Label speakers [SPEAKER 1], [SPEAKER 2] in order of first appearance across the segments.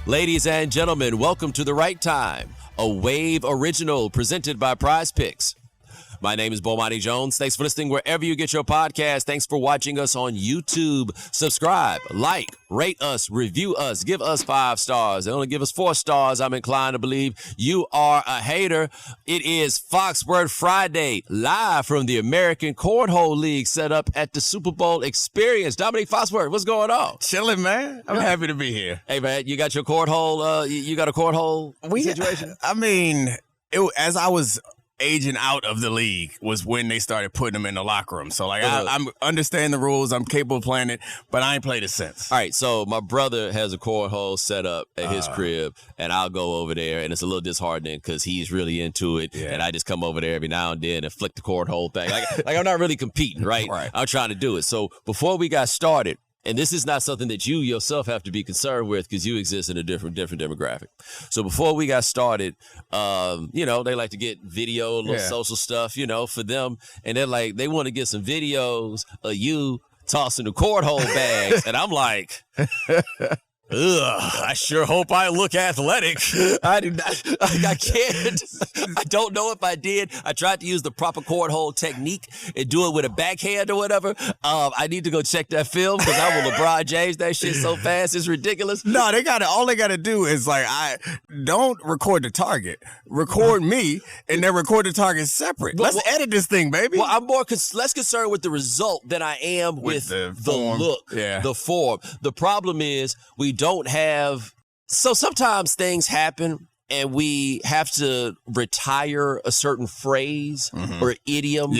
[SPEAKER 1] Ladies and gentlemen, welcome to The Right Time, a Wave original presented by Prize Picks. My name is Bomani Jones. Thanks for listening wherever you get your podcast. Thanks for watching us on YouTube. Subscribe, like, rate us, review us, give us 5 stars. They only give us 4 stars. I'm inclined to believe you are a hater. It is Foxworth Friday, live from the American Cornhole League, set up at the Super Bowl Experience. Domonique Foxworth, what's going on?
[SPEAKER 2] Chilling, man. I'm happy to be here.
[SPEAKER 1] Hey, man, you got your cornhole, you got a cornhole situation?
[SPEAKER 2] I mean, as I was aging out of the league was when they started putting them in the locker room. So, like, I'm understanding the rules. I'm capable of playing it, but I ain't played it since.
[SPEAKER 1] All right, so my brother has a cornhole set up at his crib, and I'll go over there, and it's a little disheartening because he's really into it, and I just come over there every now and then and flick the cornhole thing. Like I'm not really competing, right? I'm trying to do it. So before we got started, and this is not something that you yourself have to be concerned with because you exist in a different demographic. So before we got started, they like to get video, little social stuff, for them. And they're like, they want to get some videos of you tossing the cornhole bags. And I'm like, I sure hope I look athletic. I do not. I can't. I don't know if I did. I tried to use the proper cornhole technique and do it with a backhand or whatever. I need to go check that film because I will LeBron James that shit so fast. It's ridiculous.
[SPEAKER 2] No, all they got to do is don't record the target. Record me and then record the target separate. Let's edit this thing, baby.
[SPEAKER 1] Well, I'm less concerned with the result than I am with the look, the form. The problem is we don't have, so sometimes things happen and we have to retire a certain phrase or idiom,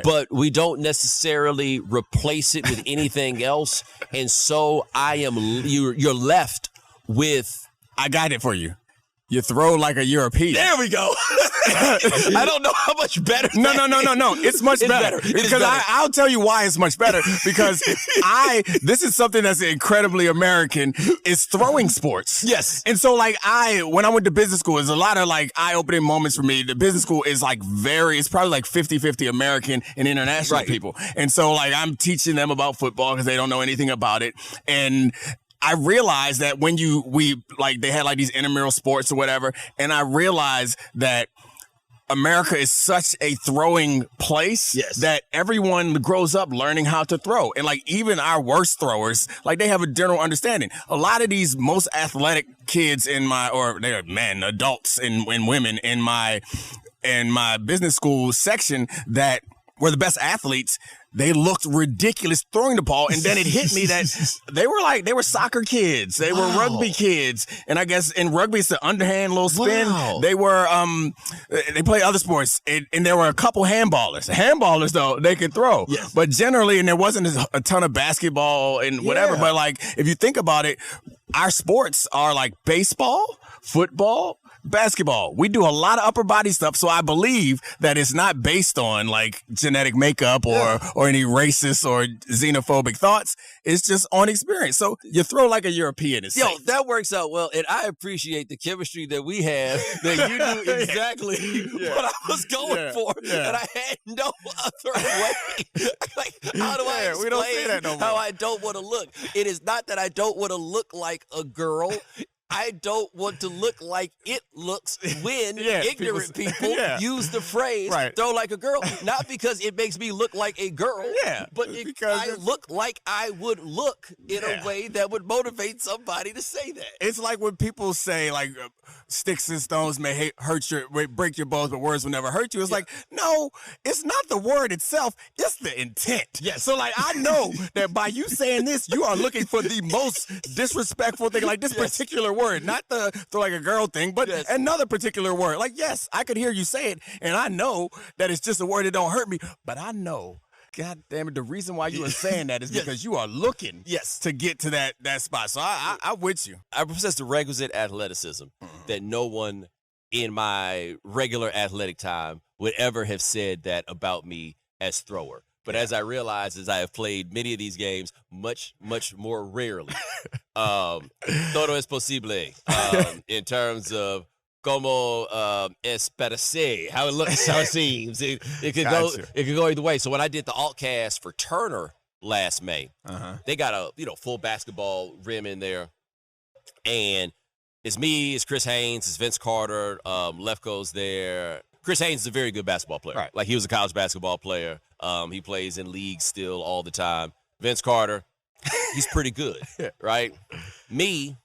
[SPEAKER 1] but we don't necessarily replace it with anything else. And so you're left with,
[SPEAKER 2] I got it for you. You throw like a European.
[SPEAKER 1] There we go. I don't know how much better.
[SPEAKER 2] No. It's much better. Because I'll tell you why it's much better. Because this is something that's incredibly American, is throwing sports.
[SPEAKER 1] Yes.
[SPEAKER 2] And so when I went to business school, there's a lot of eye-opening moments for me. The business school is it's probably 50-50 American and international people. And so I'm teaching them about football because they don't know anything about it. And I realized that when they had these intramural sports or whatever, and I realized that America is such a throwing place that everyone grows up learning how to throw. And even our worst throwers, they have a general understanding. A lot of these most athletic kids they're men, adults and women in my business school section that were the best athletes, they looked ridiculous throwing the ball, and then it hit me that they were soccer kids, they were rugby kids, and I guess in rugby it's the underhand little spin. Wow. They were they play other sports, and there were a couple handballers. Handballers though they could throw, but generally, and there wasn't a ton of basketball and whatever. But if you think about it, our sports are baseball, football, basketball. We do a lot of upper body stuff, so I believe that it's not based on genetic makeup or any racist or xenophobic thoughts. It's just on experience. So you throw like a European.
[SPEAKER 1] Yo, that works out well, and I appreciate the chemistry that we have. That you knew exactly what I was going for, and I had no other way. How do I explain
[SPEAKER 2] we don't say that no more.
[SPEAKER 1] How I don't want to look? It is not that I don't want to look like a girl. I don't want to look like it looks when ignorant people use the phrase throw like a girl. Not because it makes me look like a girl, but because I look like I would look in a way that would motivate somebody to say that.
[SPEAKER 2] It's like when people say sticks and stones may break your bones, but words will never hurt you. It's no, it's not the word itself, it's the intent.
[SPEAKER 1] Yes.
[SPEAKER 2] So I know that by you saying this, you are looking for the most disrespectful thing, this particular word, not the like a girl thing, but another particular word. Yes, I could hear you say it, and I know that it's just a word that don't hurt me, but I know, God damn it, the reason why you are saying that is because you are looking to get to that spot. So I'm with you.
[SPEAKER 1] I possess the requisite athleticism that no one in my regular athletic time would ever have said that about me as thrower. But as I realize, as I have played many of these games much, much more rarely, todo es posible in terms of como es parece, how it looks, how it seems. It could go either way. So when I did the altcast for Turner last May, they got a full basketball rim in there, and It's me, it's Chris Haynes, it's Vince Carter, Lefko's there. Chris Haynes is a very good basketball player.
[SPEAKER 2] Right.
[SPEAKER 1] Like, he was a college basketball player. He plays in leagues still all the time. Vince Carter, he's pretty good, right? Me,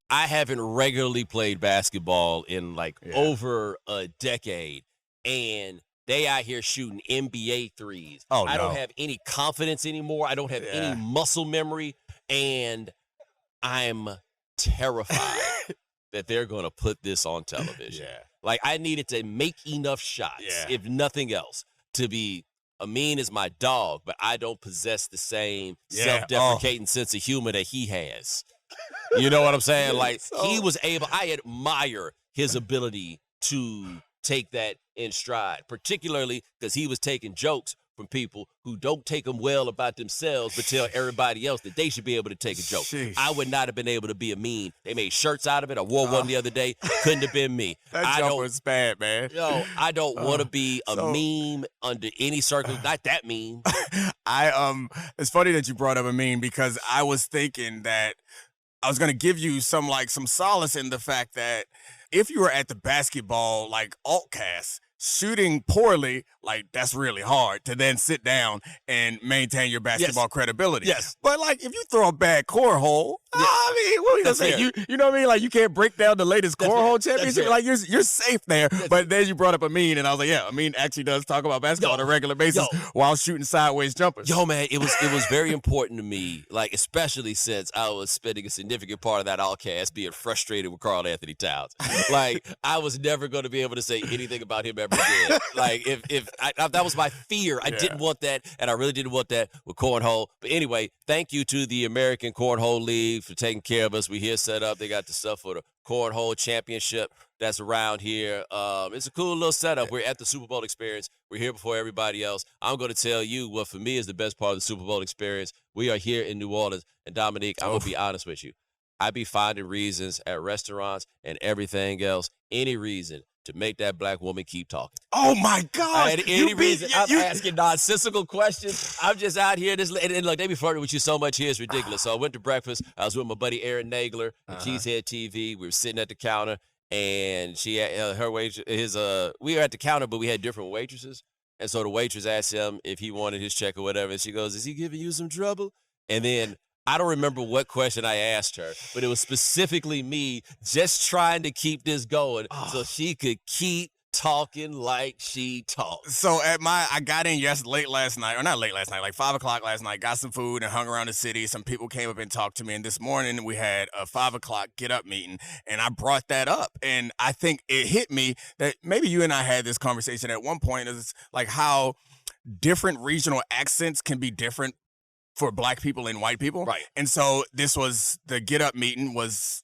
[SPEAKER 1] I haven't regularly played basketball in, over a decade, and they out here shooting NBA threes.
[SPEAKER 2] Oh,
[SPEAKER 1] I don't have any confidence anymore. I don't have any muscle memory, and I'm terrified that they're going to put this on television. Like, I needed to make enough shots, if nothing else, to be Amin is my dog, but I don't possess the same self-deprecating sense of humor that he has. You know what I'm saying? Like, he was able, I admire his ability to take that in stride, particularly because he was taking jokes from people who don't take them well about themselves, but tell everybody else that they should be able to take a joke.
[SPEAKER 2] Sheesh.
[SPEAKER 1] I would not have been able to be Amin. They made shirts out of it. I wore one the other day. Couldn't have been me.
[SPEAKER 2] That joke was bad, man.
[SPEAKER 1] Yo, I don't want to be a meme under any circumstance. Not that meme.
[SPEAKER 2] It's funny that you brought up a meme because I was thinking that I was going to give you some solace in the fact that if you were at the basketball, altcast, shooting poorly, that's really hard to then sit down and maintain your basketball credibility.
[SPEAKER 1] Yes.
[SPEAKER 2] But, if you throw a bad cornhole, I mean, what are you going to say? You know what I mean? Like, you can't break down the latest cornhole championship. Like, you're safe there. But then you brought up Amin, and I was like, yeah, Amin actually does talk about basketball on a regular basis while shooting sideways jumpers.
[SPEAKER 1] Yo, man, it was very important to me, especially since I was spending a significant part of that outcast being frustrated with Karl Anthony Towns. I was never going to be able to say anything about him ever again. That was my fear. I didn't want that, and I really didn't want that with Cornhole. But anyway, thank you to the American Cornhole League for taking care of us. We here set up. They got the stuff for the Cornhole Championship that's around here. It's a cool little setup. We're at the Super Bowl experience. We're here before everybody else. I'm going to tell you what for me is the best part of the Super Bowl experience. We are here in New Orleans. And Domonique, I'm going to be honest with you. I be finding reasons at restaurants and everything else, any reason to make that black woman keep talking.
[SPEAKER 2] Oh, my God.
[SPEAKER 1] And any reason I'm asking nonsensical questions. I'm just out here. And look, they be flirting with you so much here. It's ridiculous. So I went to breakfast. I was with my buddy Aaron Nagler and Cheesehead TV. We were sitting at the counter, and she had her waitress. We were at the counter, but we had different waitresses. And so the waitress asked him if he wanted his check or whatever. And she goes, "Is he giving you some trouble?" And then I don't remember what question I asked her, but it was specifically me just trying to keep this going so she could keep talking like she talks.
[SPEAKER 2] So I got in late last night, or not late last night, 5 o'clock last night, got some food and hung around the city. Some people came up and talked to me. And this morning we had a 5 o'clock get up meeting, and I brought that up. And I think it hit me that maybe you and I had this conversation at one point, is how different regional accents can be different for black people and white people.
[SPEAKER 1] Right.
[SPEAKER 2] And so the get up meeting was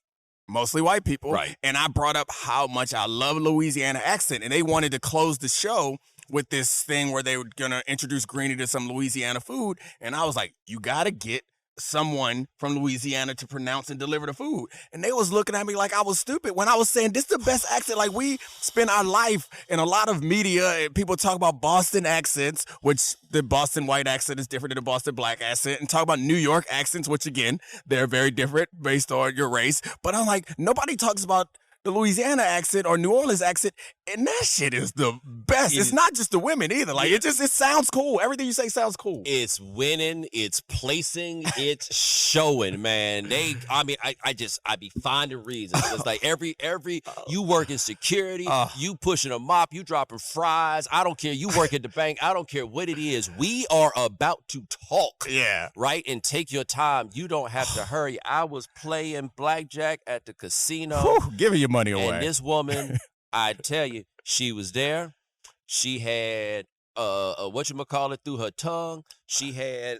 [SPEAKER 2] mostly white people.
[SPEAKER 1] Right.
[SPEAKER 2] And I brought up how much I love Louisiana accent. And they wanted to close the show with this thing where they were going to introduce Greenie to some Louisiana food. And I was like, you got to get someone from Louisiana to pronounce and deliver the food. And they was looking at me like I was stupid when I was saying this is the best accent. Like, we spend our life in a lot of media and people talk about Boston accents, which the Boston white accent is different than the Boston black accent, and talk about New York accents, which again, they're very different based on your race. But I'm like, nobody talks about the Louisiana accent or New Orleans accent, and that shit is the best. It's not just the women either. Like, it sounds cool. Everything you say sounds cool.
[SPEAKER 1] It's winning, it's placing, it's showing, man. I be finding reasons. It's like every you work in security, you pushing a mop, you dropping fries. I don't care. You work at the bank. I don't care what it is. We are about to talk.
[SPEAKER 2] Yeah.
[SPEAKER 1] Right? And take your time. You don't have to hurry. I was playing blackjack at the casino.
[SPEAKER 2] Whew, giving your money away.
[SPEAKER 1] And this woman, I tell you, she was there. She had whatchamacallit through her tongue. She had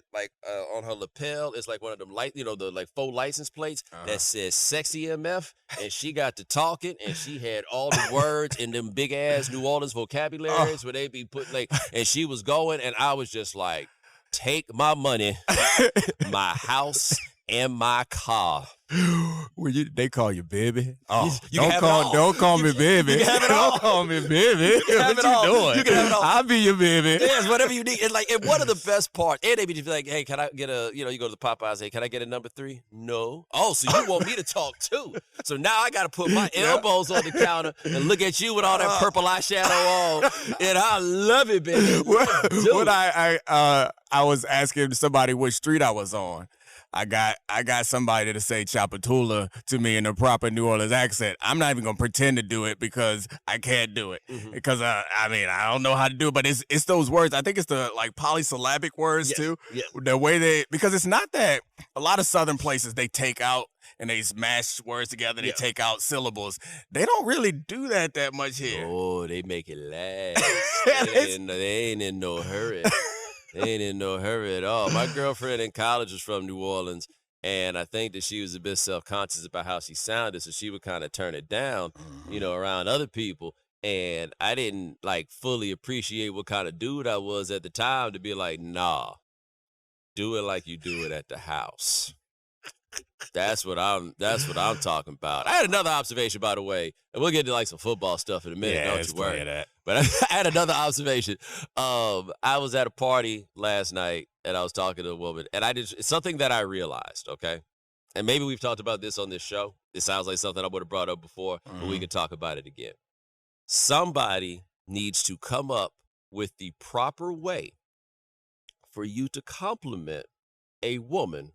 [SPEAKER 1] on her lapel, it's like one of them the faux license plates that says sexy MF, and she got to talking, and she had all the words in them big ass New Orleans vocabularies where they be put and she was going, and I was just like, take my money, my house, and my car.
[SPEAKER 2] They call you baby. Oh,
[SPEAKER 1] You can have it all.
[SPEAKER 2] Don't call me baby.
[SPEAKER 1] You can have it all.
[SPEAKER 2] Don't call me baby.
[SPEAKER 1] You can have
[SPEAKER 2] What
[SPEAKER 1] it all.
[SPEAKER 2] you doing?
[SPEAKER 1] You can have it all.
[SPEAKER 2] I'll be your baby.
[SPEAKER 1] Yes, whatever you need. And one of the best parts, and they be just like, hey, can I get you go to the Popeyes, hey, can I get a number 3? No. Oh, so you want me to talk too. So now I got to put my elbows on the counter and look at you with all that purple eyeshadow on. And I love it, baby.
[SPEAKER 2] What I was asking somebody which street I was on. I got somebody to say Chapatula to me in the proper New Orleans accent. I'm not even gonna pretend to do it because I can't do it. Because I don't know how to do it. But it's those words. I think it's the polysyllabic words too.
[SPEAKER 1] Yes.
[SPEAKER 2] The way because it's not that a lot of Southern places they take out and they smash words together. They take out syllables. They don't really do that much here.
[SPEAKER 1] Oh, they make it last. They ain't in no hurry. They ain't in no hurry at all. My girlfriend in college was from New Orleans, and I think that she was a bit self-conscious about how she sounded, so she would kind of turn it down, around other people. And I didn't, fully appreciate what kind of dude I was at the time to be like, nah, do it like you do it at the house. That's what I'm talking about. I had another observation, by the way, and we'll get to some football stuff in a minute. Don't you worry.
[SPEAKER 2] That.
[SPEAKER 1] But I had another observation. I was at a party last night, and I was talking to a woman, and it's something that I realized, okay? And maybe we've talked about this on this show. It sounds like something I would have brought up before, but we can talk about it again. Somebody needs to come up with the proper way for you to compliment a woman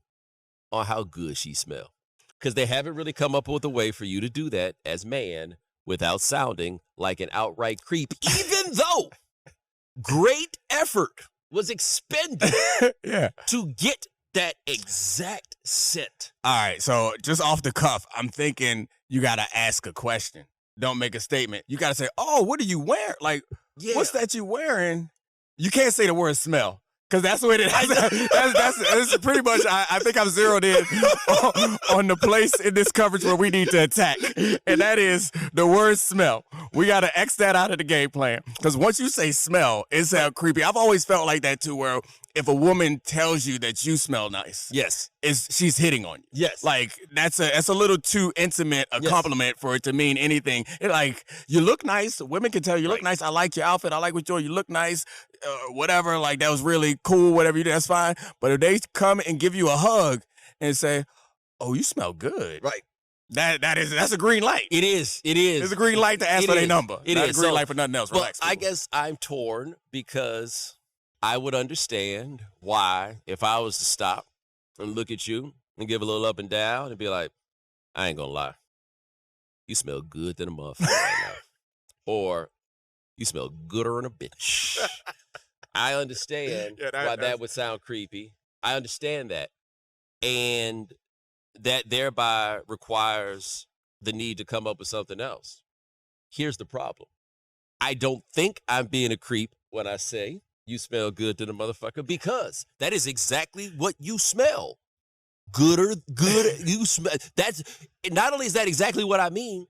[SPEAKER 1] on how good she smells. Because they haven't really come up with a way for you to do that as man without sounding like an outright creep, even though great effort was expended to get that exact scent.
[SPEAKER 2] All right, so just off the cuff, I'm thinking you got to ask a question. Don't make a statement. You got to say, oh, what are you wearing? What's that you wearing? You can't say the word smell. Because that's what it is. That's pretty much, I think I'm zeroed in on the place in this coverage where we need to attack. And that is the word smell. We got to X that out of the game plan. Because once you say smell, it sounds creepy. I've always felt like that too, where if a woman tells you that you smell nice,
[SPEAKER 1] yes,
[SPEAKER 2] she's hitting on you.
[SPEAKER 1] Yes.
[SPEAKER 2] That's a little too intimate a compliment for it to mean anything. You look nice. Women can tell you look nice. I like your outfit. I like what you look nice. Whatever, that was really cool, whatever you do, that's fine. But if they come and give you a hug and say, oh, you smell good.
[SPEAKER 1] Right.
[SPEAKER 2] That's a green light.
[SPEAKER 1] It is.
[SPEAKER 2] It's a green light to ask for their number.
[SPEAKER 1] It
[SPEAKER 2] Not
[SPEAKER 1] is.
[SPEAKER 2] a green light for nothing else. Relax.
[SPEAKER 1] I guess I'm torn because I would understand why if I was to stop and look at you and give a little up and down and be like, I ain't gonna lie. You smell good than a motherfucker right now. Or you smell gooder than a bitch. I understand why that would sound creepy. I understand that. And that thereby requires the need to come up with something else. Here's the problem. I don't think I'm being a creep when I say you smell good to the motherfucker because that is exactly what you smell. Good, you smell. That's not only is that exactly what I mean,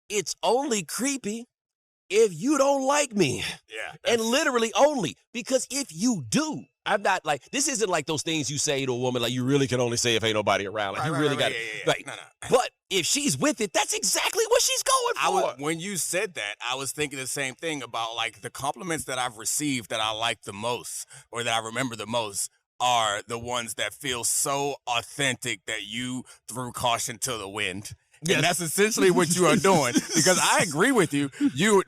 [SPEAKER 1] it's only creepy if you don't like me.
[SPEAKER 2] Yeah.
[SPEAKER 1] And literally only. Because if you do, I'm not this isn't like those things you say to a woman, you really can only say if ain't nobody around. You really got it.
[SPEAKER 2] No.
[SPEAKER 1] But if she's with it, that's exactly what she's going for.
[SPEAKER 2] When you said that, I was thinking the same thing about the compliments that I've received that I like the most or that I remember the most are the ones that feel so authentic that you threw caution to the wind. Yes. And that's essentially what you are doing. Because I agree with you.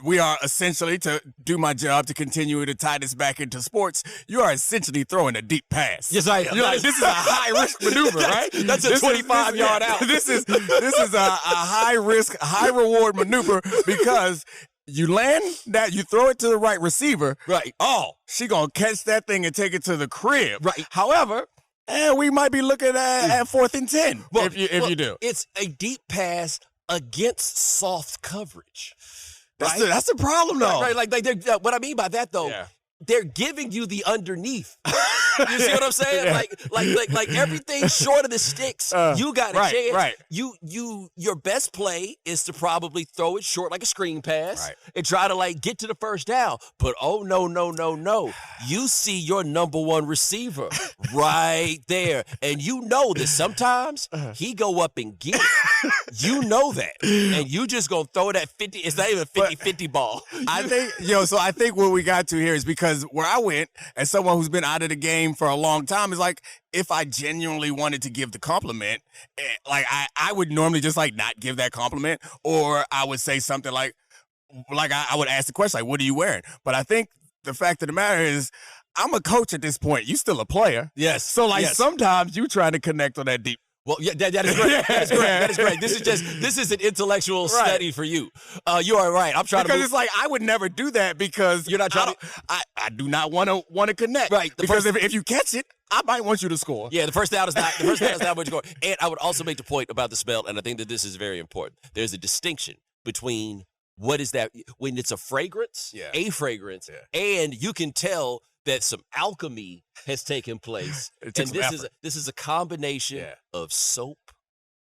[SPEAKER 2] We are essentially, to do my job to continue to tie this back into sports, you are essentially throwing a deep pass.
[SPEAKER 1] Yes, I am.
[SPEAKER 2] You're this is a high-risk maneuver, right?
[SPEAKER 1] That's a 25-yard out.
[SPEAKER 2] This is a high-risk, high-reward maneuver because you land that, you throw it to the right receiver.
[SPEAKER 1] Right.
[SPEAKER 2] Oh, she going to catch that thing and take it to the crib.
[SPEAKER 1] Right.
[SPEAKER 2] However, we might be looking at 4th and 10 if you do.
[SPEAKER 1] It's a deep pass against soft coverage.
[SPEAKER 2] That's the problem, though.
[SPEAKER 1] Right. What I mean by that, though, they're giving you the underneath. You see what I'm saying? Yeah. Like everything short of the sticks, you got a chance.
[SPEAKER 2] Right.
[SPEAKER 1] Your best play is to probably throw it short like a screen pass and try to like get to the first down. But oh no. You see your number one receiver right there. And you know that sometimes he go up and get it. You know that. And you just gonna throw that 50. It's not even a 50-50 ball.
[SPEAKER 2] I think what we got to here is because where I went, as someone who's been out of the game for a long time, is like if I genuinely wanted to give the compliment, like I would normally just like not give that compliment, or I would say something like I would ask the question like, "What are you wearing?" But I think the fact of the matter is, I'm a coach at this point. You still a player.
[SPEAKER 1] Yes.
[SPEAKER 2] So sometimes you trying to connect on that deep.
[SPEAKER 1] Well, yeah, that is great. That is great. This is an intellectual study for you. You are right. I'm trying
[SPEAKER 2] because it's like I would never do that because
[SPEAKER 1] you're not trying.
[SPEAKER 2] I do not want to connect.
[SPEAKER 1] Right.
[SPEAKER 2] Because if you catch it, I might want you to score.
[SPEAKER 1] Yeah, the first down is not what you score. And I would also make the point about the smell, and I think that this is very important. There's a distinction between what is that when it's a fragrance, and you can tell that some alchemy has taken place. And this is a combination of soap,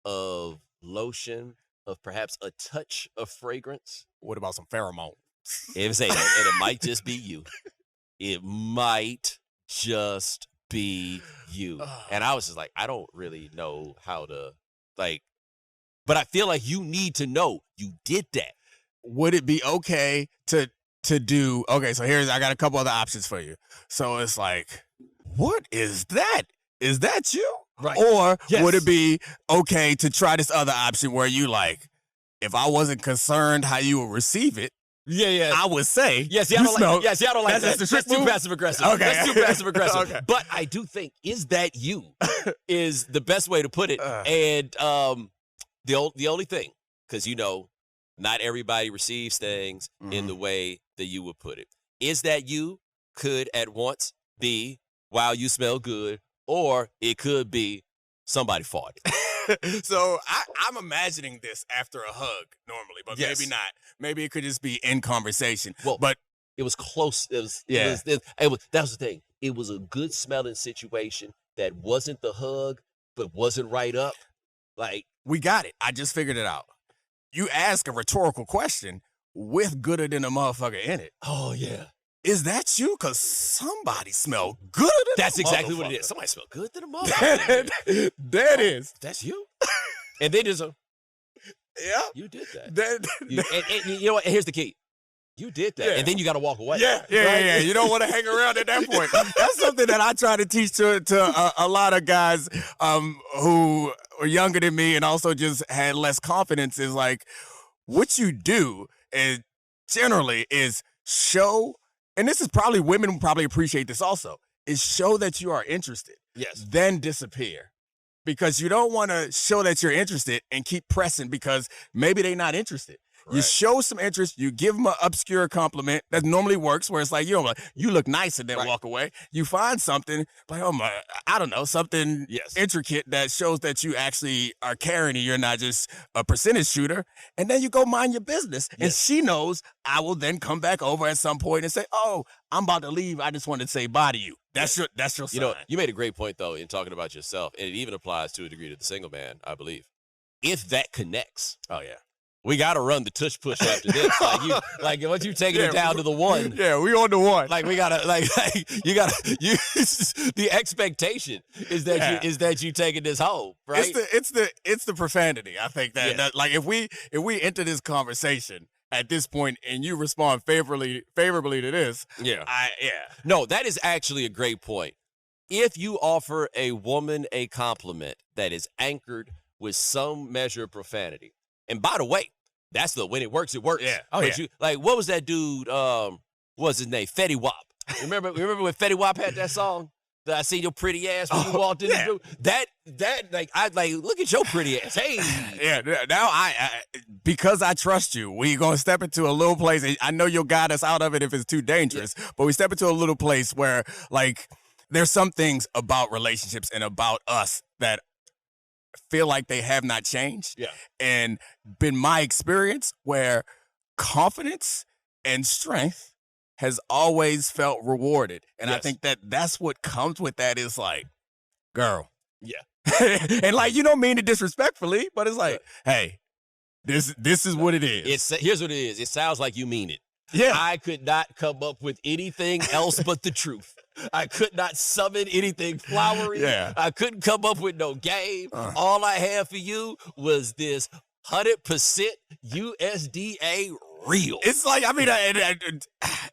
[SPEAKER 1] of lotion, of perhaps a touch of fragrance.
[SPEAKER 2] What about some pheromone?
[SPEAKER 1] And it might just be you. It might just be you. And I was just like, I don't really know how to but I feel like you need to know you did that.
[SPEAKER 2] Would it be okay to do, okay, so I got a couple other options for you. So it's like, what is that? Is that you?
[SPEAKER 1] Right.
[SPEAKER 2] Or would it be okay to try this other option where you like, if I wasn't concerned how you would receive it, I would say,
[SPEAKER 1] I don't like that. That's too passive aggressive.
[SPEAKER 2] Okay.
[SPEAKER 1] That's too passive aggressive.
[SPEAKER 2] Okay.
[SPEAKER 1] But I do think, is that you? Is the best way to put it. And the only thing, because not everybody receives things in the way that you would put it. Is that you could at once be, wow, you smell good, or it could be somebody farted.
[SPEAKER 2] So I'm imagining this after a hug normally, but maybe not. Maybe it could just be in conversation.
[SPEAKER 1] Well,
[SPEAKER 2] but
[SPEAKER 1] it was close. That was the thing. It was a good smelling situation that wasn't the hug, but wasn't right up. Like,
[SPEAKER 2] we got it. I just figured it out. You ask a rhetorical question with gooder than a motherfucker in it.
[SPEAKER 1] Oh, yeah.
[SPEAKER 2] Is that you? Because somebody smell gooder than
[SPEAKER 1] That's exactly what it is. Somebody smell good than a motherfucker.
[SPEAKER 2] That is.
[SPEAKER 1] That's you. And they just you did that. And you know what? And here's the key. You did that. And then you got to walk away.
[SPEAKER 2] Yeah. You don't want to hang around at that point. That's something that I try to teach to a lot of guys who are younger than me and also just had less confidence is like, what you do is generally is show, and this is probably women will probably appreciate this also, is show that you are interested.
[SPEAKER 1] Yes.
[SPEAKER 2] Then disappear. Because you don't want to show that you're interested and keep pressing because maybe they're not interested. Correct. You show some interest. You give them an obscure compliment that normally works, where it's like, you look nice and then walk away. You find something like, I don't know, something intricate that shows that you actually are caring and you're not just a percentage shooter. And then you go mind your business. Yes. And she knows I will then come back over at some point and say, oh, I'm about to leave. I just wanted to say bye to you. That's your sign.
[SPEAKER 1] You made a great point, though, in talking about yourself. And it even applies to a degree to the single man, I believe. If that connects.
[SPEAKER 2] Oh, yeah.
[SPEAKER 1] We got to run the tush push after this. Once you taking it down to the one.
[SPEAKER 2] Yeah, we on the one.
[SPEAKER 1] Like we gotta, the expectation is that you taking this home, right?
[SPEAKER 2] It's the profanity. I think that if we enter this conversation at this point and you respond favorably to this.
[SPEAKER 1] No, that is actually a great point. If you offer a woman a compliment that is anchored with some measure of profanity. And by the way, when it works, it works.
[SPEAKER 2] Yeah.
[SPEAKER 1] What was that dude? What was his name? Fetty Wap. Remember when Fetty Wap had that song? That I seen your pretty ass when you walked in the door. Look at your pretty ass. Hey.
[SPEAKER 2] Yeah. Now I because I trust you, we're gonna step into a little place. I know you'll guide us out of it if it's too dangerous, but we step into a little place where there's some things about relationships and about us that feel like they have not changed.
[SPEAKER 1] Yeah.
[SPEAKER 2] And been my experience where confidence and strength has always felt rewarded. And I
[SPEAKER 1] Yes.
[SPEAKER 2] think that's what comes with that is like, girl.
[SPEAKER 1] Yeah.
[SPEAKER 2] And like, you don't mean it disrespectfully, but it's like, hey, this is what it is.
[SPEAKER 1] Here's what it is. It sounds like you mean it.
[SPEAKER 2] Yeah.
[SPEAKER 1] I could not come up with anything else but the truth. I could not summon anything flowery.
[SPEAKER 2] Yeah.
[SPEAKER 1] I couldn't come up with no game. All I had for you was this 100% USDA real.
[SPEAKER 2] It's like, I mean,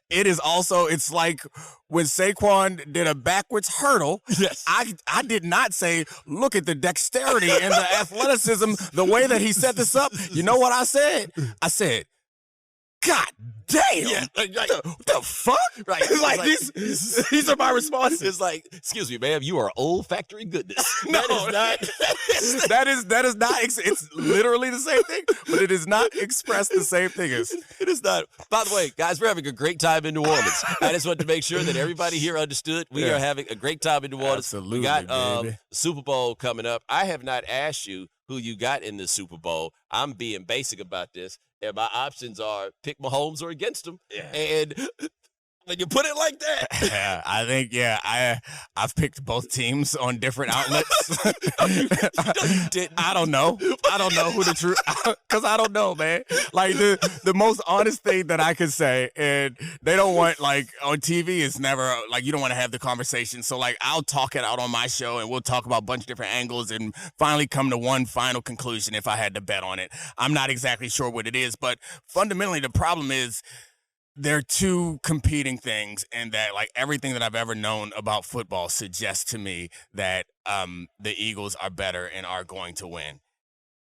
[SPEAKER 2] it is also, it's like when Saquon did a backwards hurdle.
[SPEAKER 1] Yes.
[SPEAKER 2] I did not say, look at the dexterity and the athleticism, the way that he set this up. You know what I said? I said, God damn.
[SPEAKER 1] Yeah,
[SPEAKER 2] The fuck?
[SPEAKER 1] Right.
[SPEAKER 2] It's like these are my responses.
[SPEAKER 1] It's like, excuse me, ma'am, you are old factory goodness.
[SPEAKER 2] No.
[SPEAKER 1] That is not.
[SPEAKER 2] that is not, it's literally the same thing, but it is not expressed the same thing as.
[SPEAKER 1] It is not. By the way, guys, we're having a great time in New Orleans. I just want to make sure that everybody here understood we are having a great time in New Orleans.
[SPEAKER 2] Absolutely,
[SPEAKER 1] we got
[SPEAKER 2] baby.
[SPEAKER 1] Super Bowl coming up. I have not asked you who you got in the Super Bowl. I'm being basic about this. And my options are pick Mahomes or against him.
[SPEAKER 2] Yeah.
[SPEAKER 1] And when you put it like that.
[SPEAKER 2] Yeah, I think, I've picked both teams on different outlets.
[SPEAKER 1] You didn't.
[SPEAKER 2] I don't know. I don't know who the truth, because I don't know, man. Like, the most honest thing that I could say, and they don't want, like, on TV, it's never, like, you don't want to have the conversation. So, like, I'll talk it out on my show, and we'll talk about a bunch of different angles and finally come to one final conclusion if I had to bet on it. I'm not exactly sure what it is, but fundamentally, the problem is, they're two competing things, and that, like, everything that I've ever known about football suggests to me that the Eagles are better and are going to win.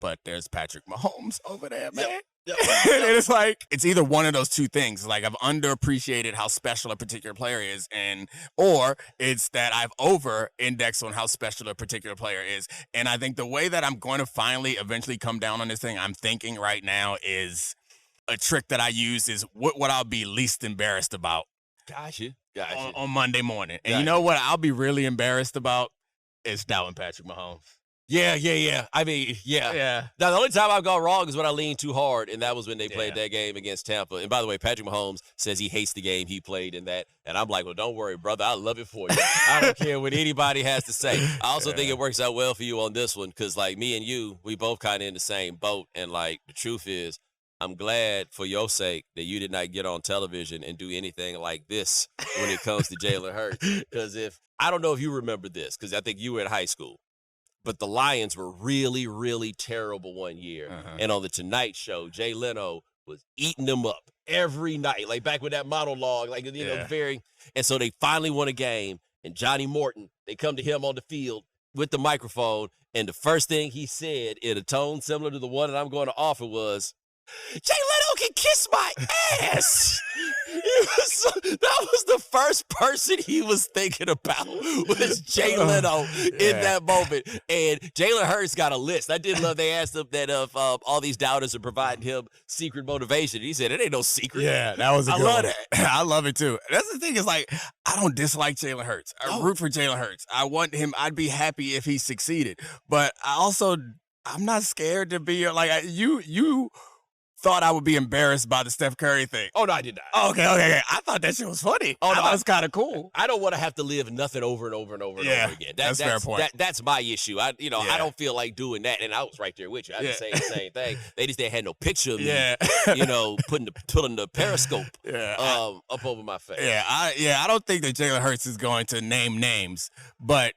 [SPEAKER 2] But there's Patrick Mahomes over there, man.
[SPEAKER 1] Yep.
[SPEAKER 2] And it's like, it's either one of those two things. Like, I've underappreciated how special a particular player is, or it's that I've over-indexed on how special a particular player is. And I think the way that I'm going to finally eventually come down on this thing, I'm thinking right now, is a trick that I use is what I'll be least embarrassed about.
[SPEAKER 1] Gotcha.
[SPEAKER 2] On Monday morning. And
[SPEAKER 1] Gotcha.
[SPEAKER 2] you know what I'll be really embarrassed about is doubting Patrick Mahomes.
[SPEAKER 1] Yeah. I mean, yeah.
[SPEAKER 2] Yeah.
[SPEAKER 1] Now, the only time I've gone wrong is when I leaned too hard, and that was when they played that game against Tampa. And by the way, Patrick Mahomes says he hates the game he played in that. And I'm like, well, don't worry, brother. I love it for you. I don't care what anybody has to say. I also think it works out well for you on this one because, like, me and you, we both kind of in the same boat. And, like, the truth is, I'm glad for your sake that you did not get on television and do anything like this when it comes to Jalen Hurts. Because I don't know if you remember this, because I think you were in high school, but the Lions were really, really terrible one year. And on the Tonight Show, Jay Leno was eating them up every night, like back with that monologue, like, you know, and so they finally won a game, and Johnny Morton, they come to him on the field with the microphone, and the first thing he said in a tone similar to the one that I'm going to offer was, Jay Leno can kiss my ass. That was the first person he was thinking about was Jay Leno in that moment. And Jalen Hurts got a list. I did love they asked him that if all these doubters are providing him secret motivation. He said, it ain't no secret.
[SPEAKER 2] Yeah, that was a good
[SPEAKER 1] I love
[SPEAKER 2] one.
[SPEAKER 1] that.
[SPEAKER 2] I love it too. That's the thing is, like, I don't dislike Jalen Hurts. I root for Jalen Hurts. I want him. I'd be happy if he succeeded. But I'm not scared to be like, you thought I would be embarrassed by the Steph Curry thing.
[SPEAKER 1] Oh, no, I did not.
[SPEAKER 2] Oh, okay. I thought that shit was funny.
[SPEAKER 1] Oh, no,
[SPEAKER 2] I thought it was kind of cool.
[SPEAKER 1] I don't want to have to live nothing over and over and over and over again.
[SPEAKER 2] That's fair point.
[SPEAKER 1] That's my issue. I don't feel like doing that, and I was right there with you. I was saying the same thing. They just didn't have no picture of me, putting the periscope up over my face.
[SPEAKER 2] I don't think that Jalen Hurts is going to name names, but.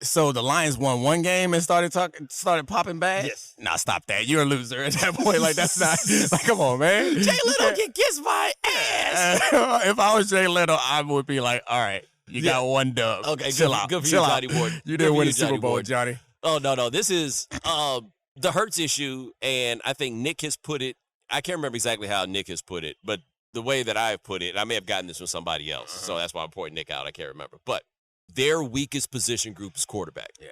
[SPEAKER 2] So the Lions won one game and started popping bags?
[SPEAKER 1] Yes.
[SPEAKER 2] Nah, stop that. You're a loser at that point. Like, that's not, like, come on, man.
[SPEAKER 1] Jay Leno can kiss my ass.
[SPEAKER 2] If I was Jay Leno, I would be like, all right, you got one dub.
[SPEAKER 1] Okay,
[SPEAKER 2] chill out.
[SPEAKER 1] Good for
[SPEAKER 2] chill
[SPEAKER 1] you,
[SPEAKER 2] out.
[SPEAKER 1] Johnny Ward.
[SPEAKER 2] You didn't win the Super Bowl, Johnny.
[SPEAKER 1] Oh, no. This is the Hurts issue, and I think Nick has put it, I can't remember exactly how Nick has put it, but the way that I've put it, I may have gotten this from somebody else, so that's why I'm pointing Nick out. I can't remember. But their weakest position group is quarterback.
[SPEAKER 2] Yeah.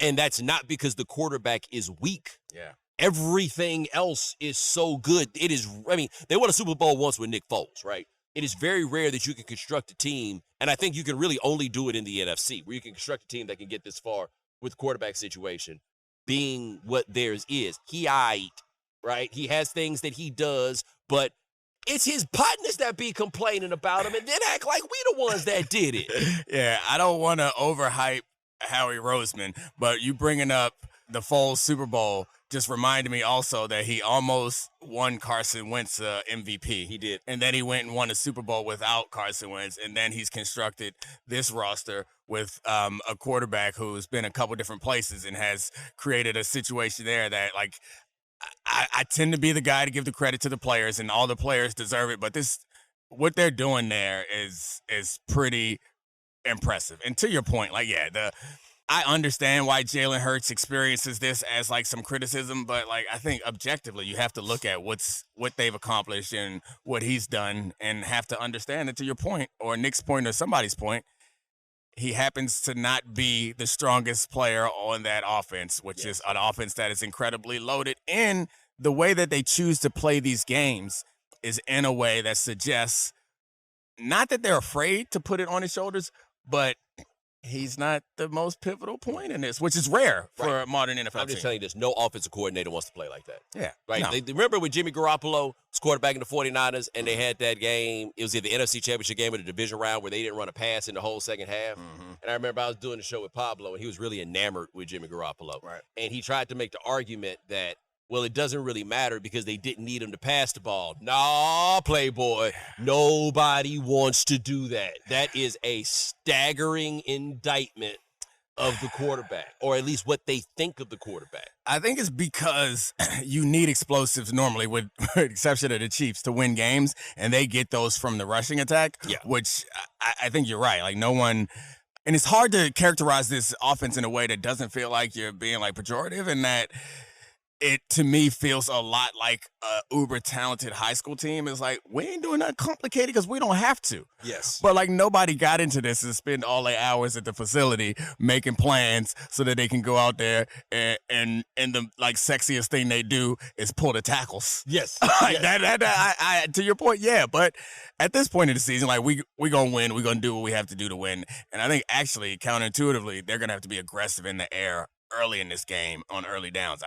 [SPEAKER 1] And that's not because the quarterback is weak.
[SPEAKER 2] Yeah.
[SPEAKER 1] Everything else is so good. They won a Super Bowl once with Nick Foles, right? It is very rare that you can construct a team, and I think you can really only do it in the NFC, where you can construct a team that can get this far with the quarterback situation being what theirs is. Right? He has things that he does, but It's his partners that be complaining about him and then act like we the ones that did it.
[SPEAKER 2] Yeah, I don't want to overhype Howie Roseman, but you bringing up the Foles Super Bowl just reminded me also that he almost won Carson Wentz MVP.
[SPEAKER 1] He did.
[SPEAKER 2] And then he went and won a Super Bowl without Carson Wentz, and then he's constructed this roster with a quarterback who's been a couple different places and has created a situation there that, like, I tend to be the guy to give the credit to the players, and all the players deserve it. But what they're doing there is pretty impressive. And to your point, like, I understand why Jalen Hurts experiences this as like some criticism, but like I think objectively you have to look at what they've accomplished and what he's done, and have to understand that, to your point or Nick's point or somebody's point, he happens to not be the strongest player on that offense, which is an offense that is incredibly loaded. And the way that they choose to play these games is in a way that suggests not that they're afraid to put it on his shoulders, but he's not the most pivotal point in this, which is rare for a modern NFL team.
[SPEAKER 1] I'm just telling you this. No offensive coordinator wants to play like that.
[SPEAKER 2] Yeah.
[SPEAKER 1] Right?
[SPEAKER 2] No.
[SPEAKER 1] They remember when Jimmy Garoppolo was quarterback in the 49ers and they had that game. It was either the NFC Championship game or the division round where they didn't run a pass in the whole second half.
[SPEAKER 2] Mm-hmm.
[SPEAKER 1] And I remember I was doing the show with Pablo, and he was really enamored with Jimmy Garoppolo.
[SPEAKER 2] Right.
[SPEAKER 1] And he tried to make the argument that, well, it doesn't really matter because they didn't need him to pass the ball. Nah, Playboy. Nobody wants to do that. That is a staggering indictment of the quarterback, or at least what they think of the quarterback.
[SPEAKER 2] I think it's because you need explosives normally, with the exception of the Chiefs, to win games, and they get those from the rushing attack, which I think you're right. Like, no one – and it's hard to characterize this offense in a way that doesn't feel like you're being, like, pejorative, and that – it, to me, feels a lot like a uber-talented high school team. It's like, we ain't doing nothing complicated because we don't have to.
[SPEAKER 1] Yes.
[SPEAKER 2] But, like, nobody got into this and spend all their hours at the facility making plans so that they can go out there and the, like, sexiest thing they do is pull the tackles.
[SPEAKER 1] Yes.
[SPEAKER 2] Like, I, to your point, yeah. But at this point in the season, like, we going to win. We're going to do what we have to do to win. And I think, actually, counterintuitively, they're going to have to be aggressive in the air early in this game on early downs.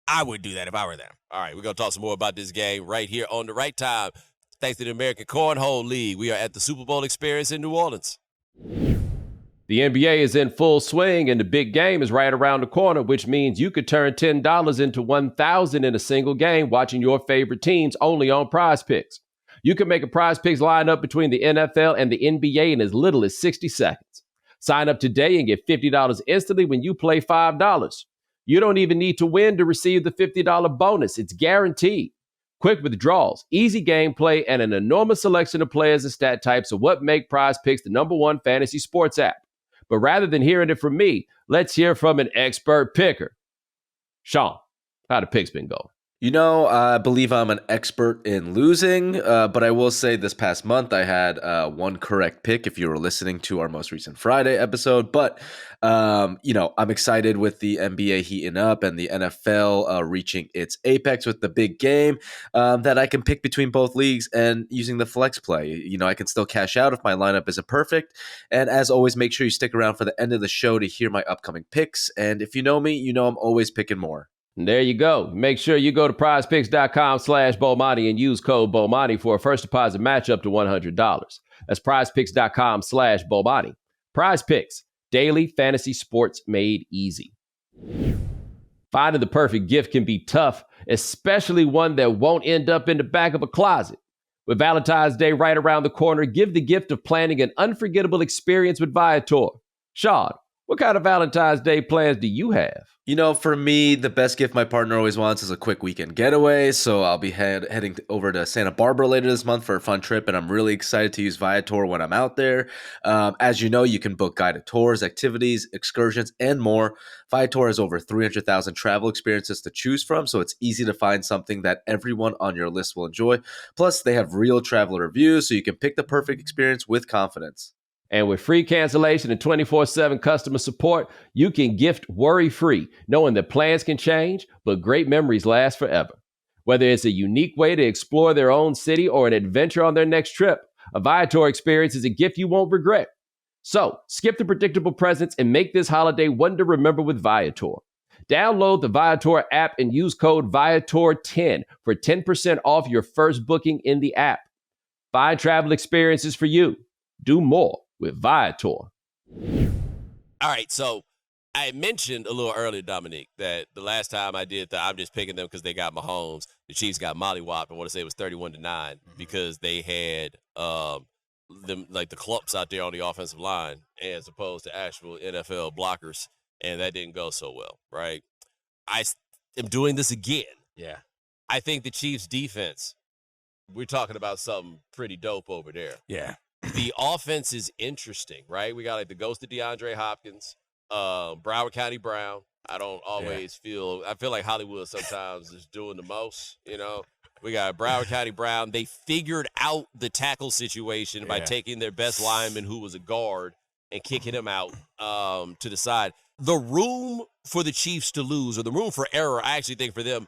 [SPEAKER 2] I would do that if I were them.
[SPEAKER 1] All right, we're going to talk some more about this game right here on The Right Time. Thanks to the American Cornhole League. We are at the Super Bowl experience in New Orleans.
[SPEAKER 3] The NBA is in full swing, and the big game is right around the corner, which means you could turn $10 into $1,000 in a single game watching your favorite teams only on Prize Picks. You can make a Prize Picks lineup between the NFL and the NBA in as little as 60 seconds. Sign up today and get $50 instantly when you play $5. You don't even need to win to receive the $50 bonus. It's guaranteed. Quick withdrawals, easy gameplay, and an enormous selection of players and stat types are what make Prize Picks the #1 fantasy sports app. But rather than hearing it from me, let's hear from an expert picker. Sean, how the picks been going?
[SPEAKER 4] You know, I believe I'm an expert in losing, but I will say this past month I had one correct pick if you were listening to our most recent Friday episode. But, I'm excited with the NBA heating up and the NFL reaching its apex with the big game that I can pick between both leagues and using the flex play. You know, I can still cash out if my lineup isn't perfect. And as always, make sure you stick around for the end of the show to hear my upcoming picks. And if you know me, you know I'm always picking more.
[SPEAKER 3] And there you go. Make sure you go to prizepicks.com/Bomani and use code Bomani for a first deposit match up to $100. That's prizepicks.com/Bomani. Prize Picks, daily fantasy sports made easy. Finding the perfect gift can be tough, especially one that won't end up in the back of a closet. With Valentine's Day right around the corner, give the gift of planning an unforgettable experience with Viator. Sean, what kind of Valentine's Day plans do you have?
[SPEAKER 4] You know, for me, the best gift my partner always wants is a quick weekend getaway. So I'll be heading over to Santa Barbara later this month for a fun trip, and I'm really excited to use Viator when I'm out there. As you know, you can book guided tours, activities, excursions, and more. Viator has over 300,000 travel experiences to choose from, so it's easy to find something that everyone on your list will enjoy. Plus, they have real traveler reviews, so you can pick the perfect experience with confidence.
[SPEAKER 3] And with free cancellation and 24/7 customer support, you can gift worry-free, knowing that plans can change, but great memories last forever. Whether it's a unique way to explore their own city or an adventure on their next trip, a Viator experience is a gift you won't regret. So, skip the predictable presents and make this holiday one to remember with Viator. Download the Viator app and use code Viator10 for 10% off your first booking in the app. Find travel experiences for you. Do more with Viator.
[SPEAKER 1] All right, so I mentioned a little earlier, Domonique, that the last time I did that, I'm just picking them because they got Mahomes. The Chiefs got mollywhopped. I want to say it was 31-9 because they had them like the clumps out there on the offensive line as opposed to actual NFL blockers, and that didn't go so well, right? I am doing this again.
[SPEAKER 2] Yeah.
[SPEAKER 1] I think the Chiefs' defense, we're talking about something pretty dope over there.
[SPEAKER 2] Yeah.
[SPEAKER 1] The offense is interesting, right? We got like the ghost of DeAndre Hopkins, Broward County Brown. I don't always feel like Hollywood sometimes is doing the most, you know. We got Broward County Brown. They figured out the tackle situation by taking their best lineman, who was a guard, and kicking him out to the side. The room for the Chiefs to lose, or the room for error, I actually think for them,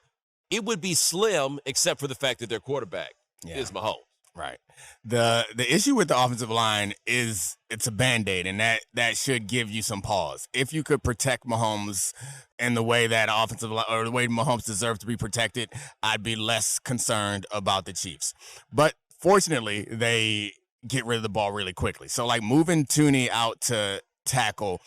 [SPEAKER 1] it would be slim, except for the fact that their quarterback is Mahomes.
[SPEAKER 2] Right. The issue with the offensive line is it's a Band-Aid, and that should give you some pause. If you could protect Mahomes in the way that offensive line, or the way Mahomes deserves to be protected, I'd be less concerned about the Chiefs. But fortunately, they get rid of the ball really quickly. So like moving Tooney out to tackle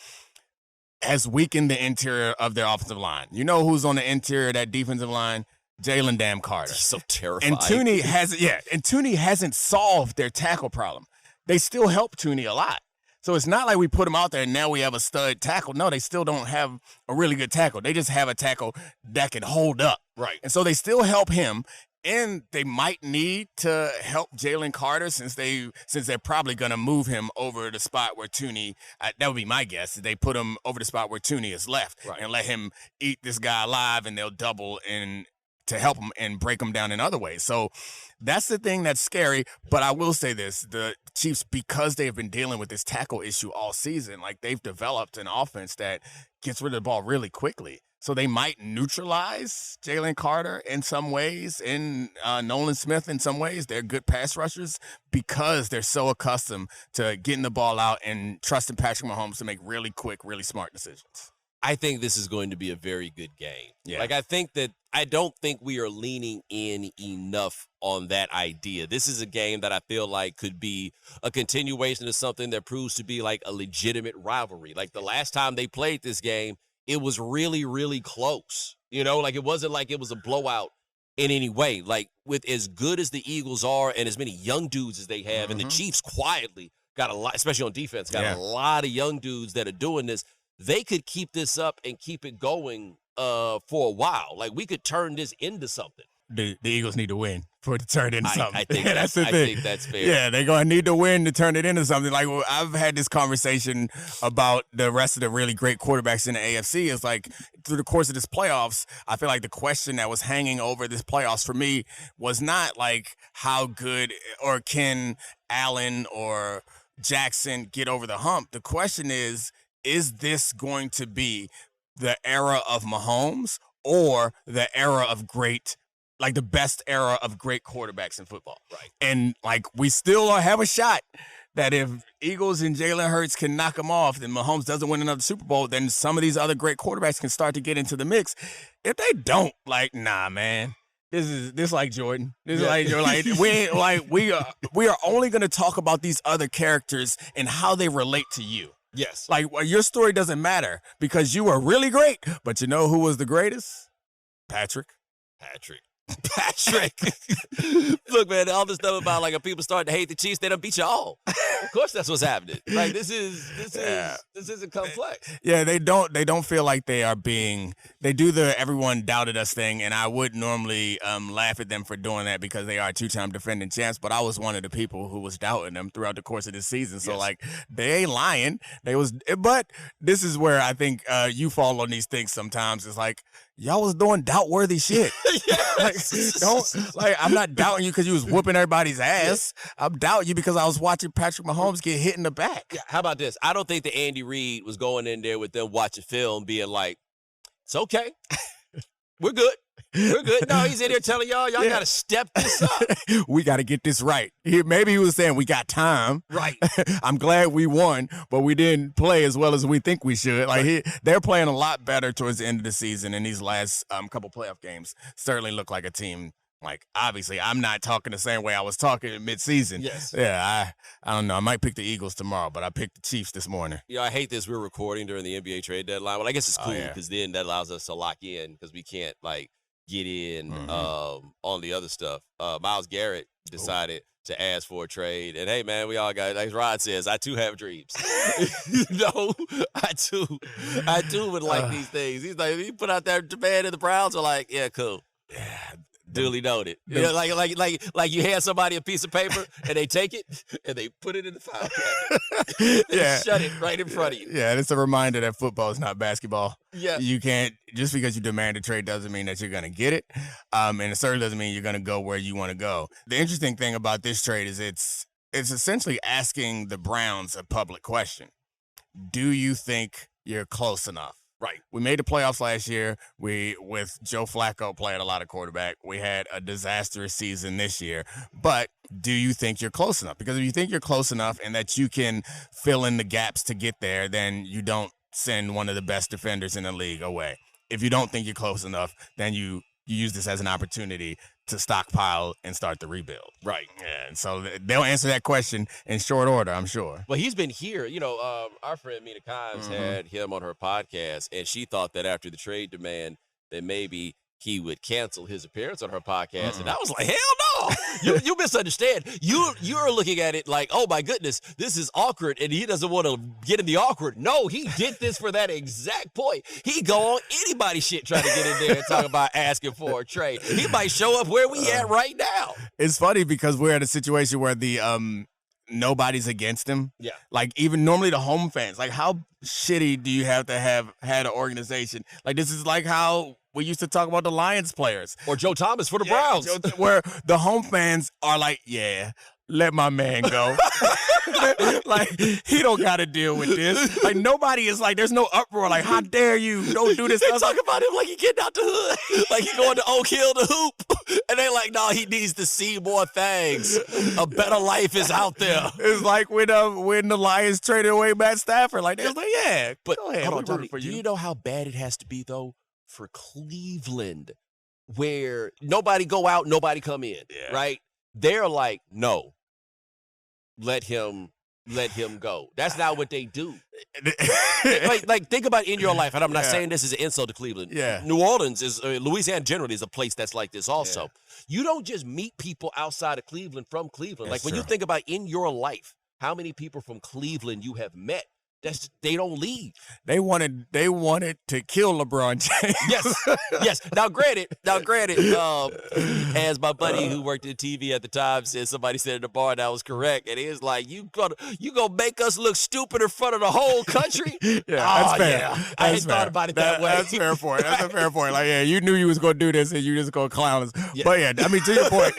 [SPEAKER 2] has weakened the interior of their offensive line. You know who's on the interior of that defensive line? Jalen Damn Carter.
[SPEAKER 1] So terrifying.
[SPEAKER 2] And Tooney hasn't solved their tackle problem. They still help Tooney a lot. So it's not like we put him out there and now we have a stud tackle. No, they still don't have a really good tackle. They just have a tackle that can hold up.
[SPEAKER 1] Right.
[SPEAKER 2] And so they still help him. And they might need to help Jalen Carter since they're probably going to move him over the spot where Tooney, that would be my guess, they put him over the spot where Tooney is left and let him eat this guy alive, and they'll double in to help him and break him down in other ways. So that's the thing that's scary. But I will say this, the Chiefs, because they've been dealing with this tackle issue all season, like they've developed an offense that gets rid of the ball really quickly. So they might neutralize Jalen Carter in some ways, and Nolan Smith in some ways. They're good pass rushers because they're so accustomed to getting the ball out and trusting Patrick Mahomes to make really quick, really smart decisions.
[SPEAKER 1] I think this is going to be a very good game.
[SPEAKER 2] Yeah.
[SPEAKER 1] Like, I don't think we are leaning in enough on that idea. This is a game that I feel like could be a continuation of something that proves to be like a legitimate rivalry. Like the last time they played this game, it was really, really close. You know, like it wasn't like it was a blowout in any way. Like with as good as the Eagles are and as many young dudes as they have, and the Chiefs quietly got a lot, especially on defense, got a lot of young dudes that are doing this. They could keep this up and keep it going for a while. Like we could turn this into something.
[SPEAKER 2] The Eagles need to win for it to turn it into something.
[SPEAKER 1] I think
[SPEAKER 2] that's the thing.
[SPEAKER 1] I think that's fair.
[SPEAKER 2] Yeah, they're going to need to win to turn it into something. Like I've had this conversation about the rest of the really great quarterbacks in the AFC. It's like through the course of this playoffs, I feel like the question that was hanging over this playoffs for me was not like how good or can Allen or Jackson get over the hump. The question is this going to be the era of Mahomes or the era of great, like the best era of great quarterbacks in football?
[SPEAKER 1] Right.
[SPEAKER 2] And like we still have a shot that if Eagles and Jalen Hurts can knock them off, then Mahomes doesn't win another Super Bowl, then some of these other great quarterbacks can start to get into the mix. If they don't, like, nah, man. This is like Jordan. This is like Jordan. Like we are only going to talk about these other characters and how they relate to you.
[SPEAKER 1] Yes.
[SPEAKER 2] Like your story doesn't matter because you were really great, but you know who was the greatest? Patrick.
[SPEAKER 1] Look, man, all this stuff about like if people start to hate the Chiefs, they don't beat you all. Of course, that's what's happening. Like this isn't complex.
[SPEAKER 2] Yeah, they don't feel like they are being. They do the everyone doubted us thing, and I would normally laugh at them for doing that because they are 2-time defending champs. But I was one of the people who was doubting them throughout the course of this season. So like they ain't lying. But this is where I think you fall on these things sometimes. It's like y'all was doing doubt-worthy shit. I'm not doubting you because you was whooping everybody's ass. I'm doubting you because I was watching Patrick Mahomes get hit in the back.
[SPEAKER 1] Yeah, how about this? I don't think that Andy Reid was going in there with them watching film being like, it's okay. We're good. We're good. No, he's in here telling y'all got to step this up.
[SPEAKER 2] We got to get this right. Maybe he was saying we got time.
[SPEAKER 1] Right.
[SPEAKER 2] I'm glad we won, but we didn't play as well as we think we should. Like they're playing a lot better towards the end of the season, and these last couple playoff games certainly look like a team. Like, obviously, I'm not talking the same way I was talking in midseason.
[SPEAKER 1] Yes.
[SPEAKER 2] Yeah, I don't know. I might pick the Eagles tomorrow, but I picked the Chiefs this morning.
[SPEAKER 1] I hate this. We're recording during the NBA trade deadline. Well, I guess it's cool because then that allows us to lock in because we can't, get in on the other stuff. Myles Garrett decided to ask for a trade. And, hey, man, we all got, like Rod says, I, too, have dreams. No, I, too would like these things. He's like, he put out that demand and the Browns are like, yeah, cool.
[SPEAKER 2] Yeah.
[SPEAKER 1] Duly noted. Like you hand somebody a piece of paper and they take it and they put it in the file cabinet.
[SPEAKER 2] Yeah.
[SPEAKER 1] Shut it right in front of you.
[SPEAKER 2] Yeah, and it's a reminder that football is not basketball.
[SPEAKER 1] Yeah.
[SPEAKER 2] You can't, just because you demand a trade doesn't mean that you're going to get it. And it certainly doesn't mean you're going to go where you want to go. The interesting thing about this trade is it's essentially asking the Browns a public question. Do you think you're close enough? Right. We made the playoffs last year. With Joe Flacco playing a lot of quarterback, we had a disastrous season this year. But do you think you're close enough? Because if you think you're close enough and that you can fill in the gaps to get there, then you don't send one of the best defenders in the league away. If you don't think you're close enough, then you use this as an opportunity to stockpile and start the rebuild.
[SPEAKER 1] Right.
[SPEAKER 2] Yeah, and so they'll answer that question in short order, I'm sure.
[SPEAKER 1] Well, he's been here. Our friend Mina Kimes had him on her podcast, and she thought that after the trade demand that maybe he would cancel his appearance on her podcast. And I was like, hell no. You misunderstand. You're looking at it like, oh, my goodness, this is awkward, and he doesn't want to get in the awkward. No, he did this for that exact point. He go on anybody's shit trying to get in there and talk about asking for a trade. He might show up where we at right now.
[SPEAKER 2] It's funny because we're at a situation where the nobody's against him.
[SPEAKER 1] Yeah.
[SPEAKER 2] Like, even normally the home fans, like, how shitty do you have to have had an organization? Like, this is like how we used to talk about the Lions players.
[SPEAKER 1] Or Joe Thomas for the Browns.
[SPEAKER 2] Where the home fans are like, yeah, let my man go. Like, he don't got to deal with this. Like, nobody is like, there's no uproar. Like, how dare you? Don't do this.
[SPEAKER 1] They talk about him like he getting out the hood. Like he going to Oak Hill to hoop. And they like, no, he needs to see more things. A better life is out there.
[SPEAKER 2] It's like when the Lions traded away Matt Stafford. Like, they was like, yeah,
[SPEAKER 1] but
[SPEAKER 2] go ahead.
[SPEAKER 1] Hold on, Dominique, do you know how bad it has to be, though, for Cleveland, where nobody go out, nobody come in, right? They're like, no, let him go. That's not what they do. like think about in your life, and I'm not saying this is an insult to Cleveland.
[SPEAKER 2] Yeah.
[SPEAKER 1] New Orleans is, Louisiana generally is a place that's like this also. Yeah. You don't just meet people outside of Cleveland from Cleveland.
[SPEAKER 2] That's
[SPEAKER 1] when
[SPEAKER 2] true.
[SPEAKER 1] You think about in your life, how many people from Cleveland you have met, they don't leave.
[SPEAKER 2] They wanted to kill LeBron James.
[SPEAKER 1] Yes. Now, granted, as my buddy who worked in TV at the time said, somebody said in the bar that was correct, and he was like, "You gonna make us look stupid in front of the whole country?"
[SPEAKER 2] That's fair.
[SPEAKER 1] Yeah. I hadn't thought about it that way.
[SPEAKER 2] That's fair point. That's a fair point. Like, yeah, you knew you was gonna do this, and you just gonna clown us. Yeah. But yeah, I mean, to your point,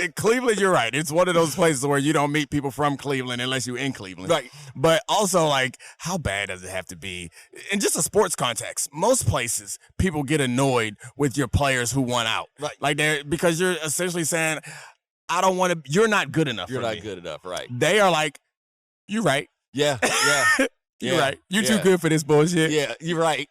[SPEAKER 2] in Cleveland, you're right. It's one of those places where you don't meet people from Cleveland unless you're in Cleveland,
[SPEAKER 1] right?
[SPEAKER 2] But also, like, how bad does it have to be? In just a sports context, most places, people get annoyed with your players who want out.
[SPEAKER 1] Right.
[SPEAKER 2] Like, because you're essentially saying, I don't want to, you're not good enough.
[SPEAKER 1] You're not good enough, right.
[SPEAKER 2] They are like, you're right.
[SPEAKER 1] Yeah.
[SPEAKER 2] You're right. You're too good for this bullshit.
[SPEAKER 1] Yeah, you're right.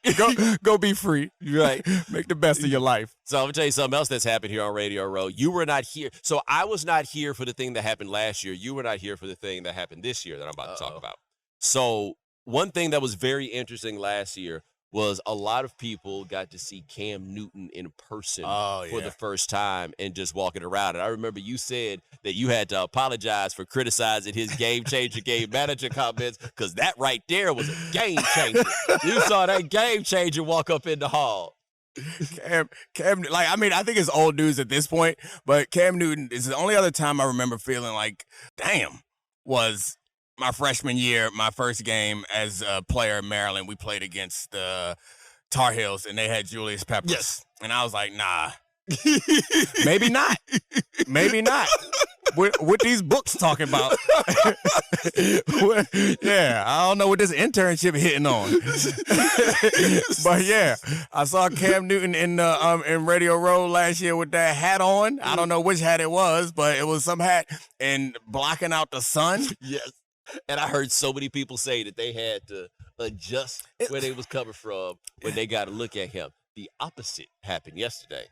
[SPEAKER 2] Go be free.
[SPEAKER 1] You're right.
[SPEAKER 2] Make the best of your life.
[SPEAKER 1] So I'm going to tell you something else that's happened here on Radio Row. You were not here. So I was not here for the thing that happened last year. You were not here for the thing that happened this year that I'm about to talk about. So one thing that was very interesting last year was a lot of people got to see Cam Newton in person for the first time and just walking around. And I remember you said that you had to apologize for criticizing his game changer, game manager comments, because that right there was a game changer. You saw that game changer walk up in the hall.
[SPEAKER 2] Cam, like, I mean, I think it's old news at this point, but Cam Newton is the only other time I remember feeling like, damn, was my freshman year, my first game as a player in Maryland. We played against the Tar Heels, and they had Julius Peppers.
[SPEAKER 1] Yes.
[SPEAKER 2] And I was like, nah, maybe not. Maybe not. what these books talking about. Yeah, I don't know what this internship hitting on. But yeah, I saw Cam Newton in Radio Row last year with that hat on. I don't know which hat it was, but it was some hat and blocking out the sun.
[SPEAKER 1] Yes. And I heard so many people say that they had to adjust where they was coming from when they got to look at him. The opposite happened yesterday.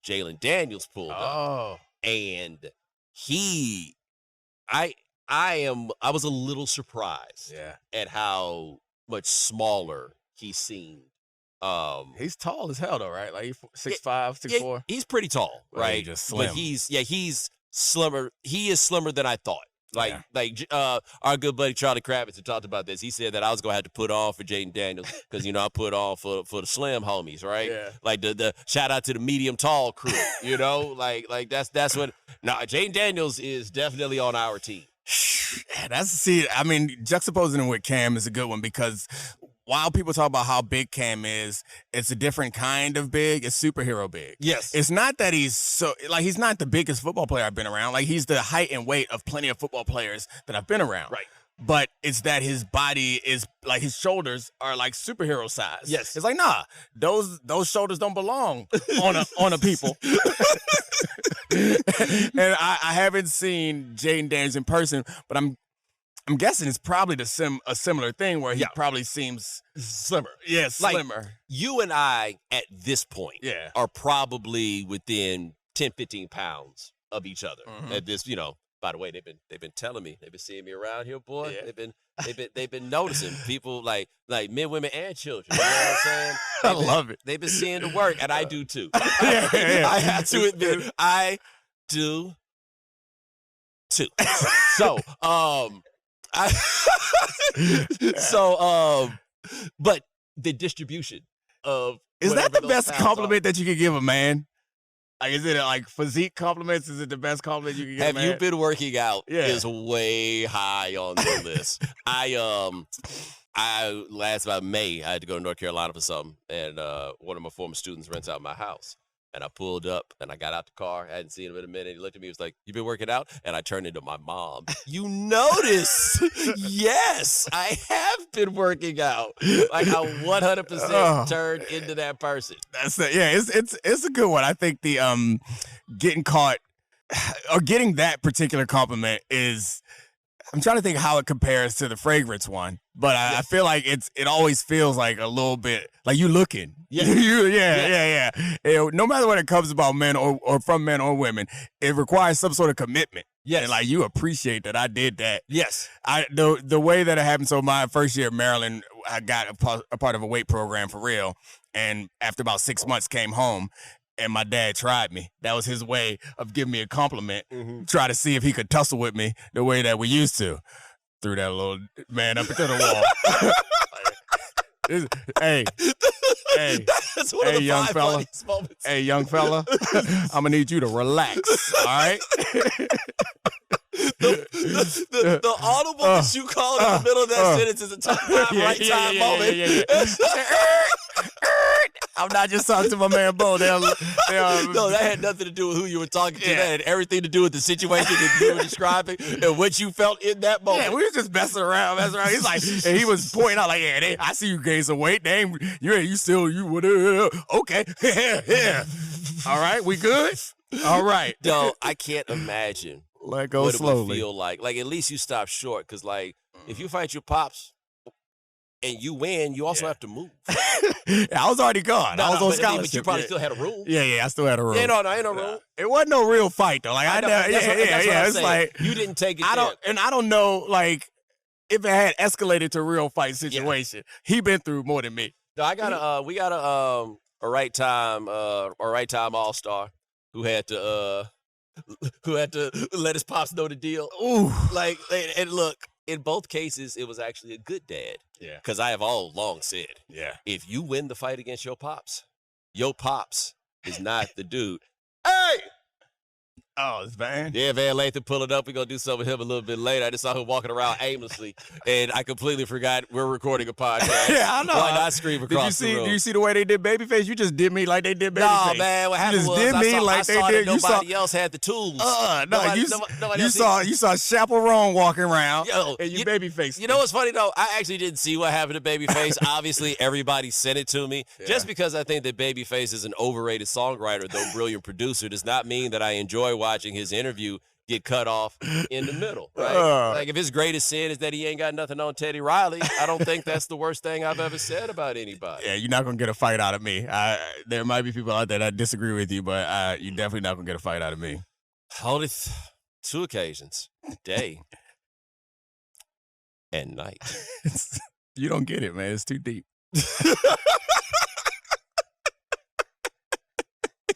[SPEAKER 1] Jalen Daniels pulled up. And I was a little surprised at how much smaller he seemed.
[SPEAKER 2] He's tall as hell though, right? Like 6'5", 6'4".
[SPEAKER 1] He's pretty tall, right?
[SPEAKER 2] He's just slim.
[SPEAKER 1] But he's slimmer. He is slimmer than I thought. Our good buddy Charlie Kravitz had talked about this. He said that I was gonna have to put on for Jaden Daniels because I put on for the slim homies, right? Yeah. Like the shout out to the medium tall crew, like that's what. No, Jaden Daniels is definitely on our team.
[SPEAKER 2] Juxtaposing him with Cam is a good one because while people talk about how big Cam is, it's a different kind of big. It's superhero big.
[SPEAKER 1] Yes.
[SPEAKER 2] It's not that he's not the biggest football player I've been around. Like, he's the height and weight of plenty of football players that I've been around.
[SPEAKER 1] Right.
[SPEAKER 2] But it's that his body is, like, his shoulders are like superhero size.
[SPEAKER 1] Yes.
[SPEAKER 2] It's like, nah, those shoulders don't belong on a people. And I haven't seen Jaden Daniels in person, but I'm guessing it's probably a similar thing where he probably seems
[SPEAKER 1] slimmer.
[SPEAKER 2] Yeah, slimmer.
[SPEAKER 1] Like, you and I at this point are probably within 10, 15 pounds of each other. At this, by the way, they've been telling me, they've been seeing me around here, boy. Yeah. They've been noticing people like men, women, and children. You know what I'm saying?
[SPEAKER 2] I love it.
[SPEAKER 1] They've been seeing the work, and I do too. I have to admit, I do too. So, but the distribution of
[SPEAKER 2] is that the best compliment that you can give a man? Like, is it like physique compliments? Is it the best compliment you can give a man?
[SPEAKER 1] Have you been working out? Is way high on the list. I last about May, I had to go to North Carolina for something, and one of my former students rents out my house. And I pulled up, and I got out the car. I hadn't seen him in a minute. He looked at me. He was like, "You been working out?" And I turned into my mom. You notice? Yes, I have been working out. Like, I 100% turned into that person.
[SPEAKER 2] That's it. Yeah, it's a good one. I think the getting caught or getting that particular compliment is. I'm trying to think how it compares to the fragrance one, but I feel like it always feels like a little bit like you looking. Yeah. No matter what it comes about men or from men or women, it requires some sort of commitment.
[SPEAKER 1] Yes.
[SPEAKER 2] And like, you appreciate that I did that.
[SPEAKER 1] Yes.
[SPEAKER 2] The way that it happened. So my first year at Maryland, I got a part of a weight program for real. And after about 6 months came home. And my dad tried me. That was his way of giving me a compliment. Try to see if he could tussle with me the way that we used to. Threw that little man up into the wall. Hey,
[SPEAKER 1] that's one of the
[SPEAKER 2] young
[SPEAKER 1] five
[SPEAKER 2] fella.
[SPEAKER 1] funniest moments.
[SPEAKER 2] Hey, young fella, I'm gonna need you to relax. All right.
[SPEAKER 1] The audible that you called in the middle of that sentence is a top time, right time moment.
[SPEAKER 2] I'm not just talking to my man Bo.
[SPEAKER 1] No, that had nothing to do with who you were talking to. That had everything to do with the situation that you were describing and what you felt in that moment.
[SPEAKER 2] Yeah, we were just messing around. He's like, and he was pointing out like, yeah, I see you gain some weight. You would okay. Yeah. All right, we good? All right.
[SPEAKER 1] No, I can't imagine.
[SPEAKER 2] Let go
[SPEAKER 1] what
[SPEAKER 2] slowly.
[SPEAKER 1] It would feel like at least you stop short, because like if you fight your pops and you win, you also have to move.
[SPEAKER 2] I was already gone. I was on scholarship.
[SPEAKER 1] But you probably still had a room.
[SPEAKER 2] Yeah, I still had a room.
[SPEAKER 1] Ain't no room.
[SPEAKER 2] It wasn't no real fight though. Like I never. It's like
[SPEAKER 1] you didn't take it.
[SPEAKER 2] I don't know like if it had escalated to a real fight situation. Yeah. He been through more than me.
[SPEAKER 1] No, we got a right time all-star who had to let his pops know the deal.
[SPEAKER 2] Ooh.
[SPEAKER 1] Like, and look, in both cases, it was actually a good dad.
[SPEAKER 2] Yeah.
[SPEAKER 1] Because I have all along said,
[SPEAKER 2] if
[SPEAKER 1] you win the fight against your pops is not the dude. Hey!
[SPEAKER 2] Oh, it's Van?
[SPEAKER 1] Yeah, Van Lathan pulling up. We're going to do something with him a little bit later. I just saw him walking around aimlessly, and I completely forgot we're recording a podcast.
[SPEAKER 2] Yeah, I know.
[SPEAKER 1] Why not scream across the room?
[SPEAKER 2] Did you see the way they did Babyface? You just did me like they did Babyface.
[SPEAKER 1] No, man. What happened was I saw that nobody else had the tools.
[SPEAKER 2] You saw Chaperone walking around, and you Babyface.
[SPEAKER 1] You know what's funny, though? I actually didn't see what happened to Babyface. Obviously, everybody sent it to me. Yeah. Just because I think that Babyface is an overrated songwriter, though brilliant producer, does not mean that I enjoy watching his interview get cut off in the middle, right? Like, if his greatest sin is that he ain't got nothing on Teddy Riley, I don't think that's the worst thing I've ever said about anybody.
[SPEAKER 2] Yeah, you're not going to get a fight out of me. There might be people out there that disagree with you, but you're definitely not going to get a fight out of me.
[SPEAKER 1] Only 2 occasions, day and night.
[SPEAKER 2] You don't get it, man. It's too deep.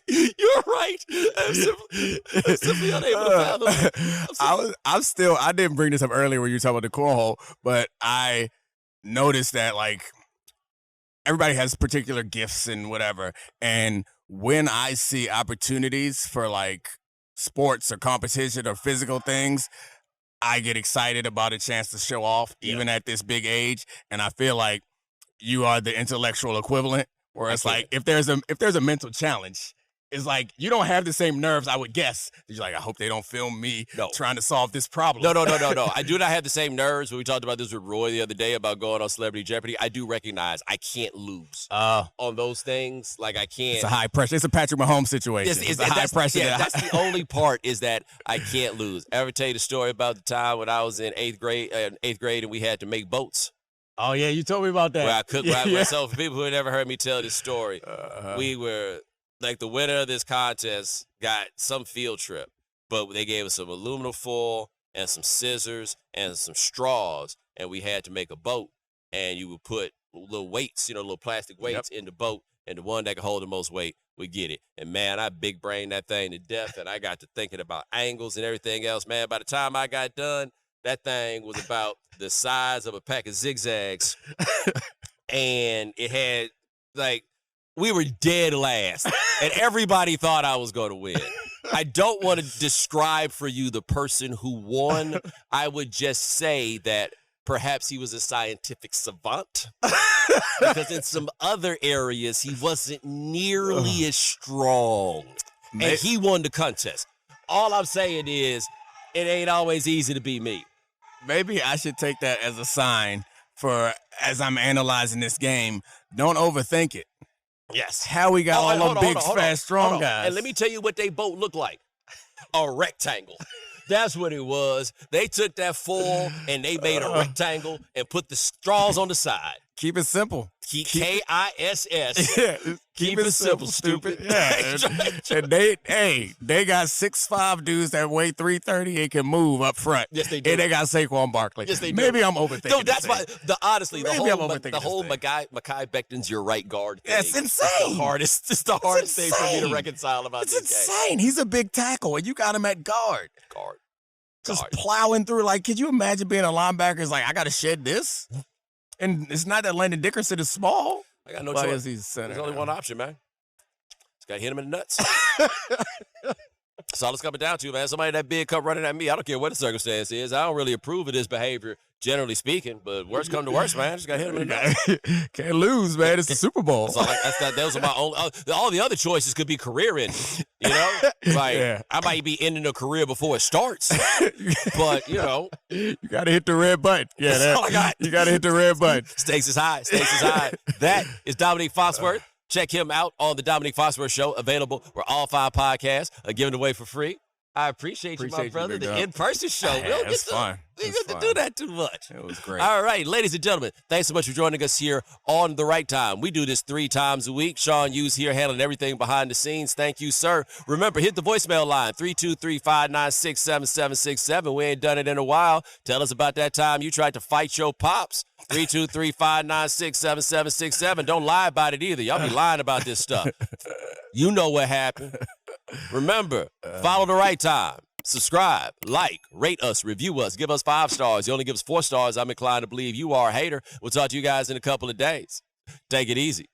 [SPEAKER 1] You're right. I'm simply unable to fathom.
[SPEAKER 2] I didn't bring this up earlier when you were talking about the cornhole, but I noticed that, like, everybody has particular gifts and whatever. And when I see opportunities for, like, sports or competition or physical things, I get excited about a chance to show off, even at this big age. And I feel like you are the intellectual equivalent, where it's like, if there's a mental challenge, it's like you don't have the same nerves, I would guess. You're like, I hope they don't film me trying to solve this problem.
[SPEAKER 1] No. I do not have the same nerves. When we talked about this with Roy the other day about going on Celebrity Jeopardy, I do recognize I can't lose on those things. Like, I can't.
[SPEAKER 2] It's a high pressure. It's a Patrick Mahomes situation. It's a high pressure.
[SPEAKER 1] Yeah, that's the only part, is that I can't lose. Ever tell you the story about the time when I was in eighth grade and we had to make boats?
[SPEAKER 2] Oh, yeah, you told me about that.
[SPEAKER 1] Where I cooked myself. For people who had never heard me tell this story, we were, like, the winner of this contest got some field trip, but they gave us some aluminum foil and some scissors and some straws, and we had to make a boat. And you would put little weights, little plastic weights in the boat, and the one that could hold the most weight would get it. And, man, I big brained that thing to death, and I got to thinking about angles and everything else. Man, by the time I got done, that thing was about the size of a pack of zigzags, and it had, like, we were dead last, and everybody thought I was going to win. I don't want to describe for you the person who won. I would just say that perhaps he was a scientific savant, because in some other areas he wasn't nearly as strong, and he won the contest. All I'm saying is, it ain't always easy to be me.
[SPEAKER 2] Maybe I should take that as a sign for, as I'm analyzing this game, don't overthink it.
[SPEAKER 1] Yes.
[SPEAKER 2] How we got all them big, fast, strong guys.
[SPEAKER 1] And let me tell you what they boat looked like. A rectangle. That's what it was. They took that foil and they made a rectangle and put the straws on the side.
[SPEAKER 2] Keep it simple.
[SPEAKER 1] KISS.
[SPEAKER 2] Yeah,
[SPEAKER 1] keep it simple, stupid.
[SPEAKER 2] Yeah. And they got 6'5" dudes that weigh 330 and can move up front.
[SPEAKER 1] Yes, they do.
[SPEAKER 2] And they got Saquon Barkley.
[SPEAKER 1] Yes, they do.
[SPEAKER 2] Maybe I'm overthinking.
[SPEAKER 1] No, that's why. Honestly, the whole
[SPEAKER 2] Makai
[SPEAKER 1] Becton's your right guard thing.
[SPEAKER 2] That's insane.
[SPEAKER 1] It's the hardest thing for me to reconcile about this game.
[SPEAKER 2] It's insane. He's a big tackle, and you got him at guard. Just plowing through. Like, could you imagine being a linebacker? It's like, I got to shed this? And it's not that Landon Dickerson is small.
[SPEAKER 1] I got no choice.
[SPEAKER 2] He's center.
[SPEAKER 1] There's only one option, man. Just got to hit him in the nuts. That's all it's coming down to, man. Somebody that big come running at me. I don't care what the circumstance is. I don't really approve of this behavior, generally speaking. But worst come to worst, man. Just got to hit him in the nuts.
[SPEAKER 2] Can't lose, man. It's the Super Bowl.
[SPEAKER 1] Those are my only. All the other choices could be career ending. Like, I might be ending a career before it starts. But you
[SPEAKER 2] got to hit the red button. Yeah,
[SPEAKER 1] that's all I got.
[SPEAKER 2] You got to hit the red button.
[SPEAKER 1] Stakes is high. That is Domonique Foxworth. Check him out on the Domonique Foxworth Show, available where all 5 podcasts are given away for free. I appreciate you, my brother. The in-person show. We don't get to do that too much.
[SPEAKER 2] It was great.
[SPEAKER 1] All right, ladies and gentlemen, thanks so much for joining us here on The Right Time. We do this 3 times a week. Sean Hughes here handling everything behind the scenes. Thank you, sir. Remember, hit the voicemail line, 323-596-7767. We ain't done it in a while. Tell us about that time you tried to fight your pops. 323-596-7767. Don't lie about it either. Y'all be lying about this stuff. You know what happened. Remember, follow The Right Time. Subscribe, like, rate us, review us, give us 5 stars. You only give us 4 stars. I'm inclined to believe you are a hater. We'll talk to you guys in a couple of days. Take it easy.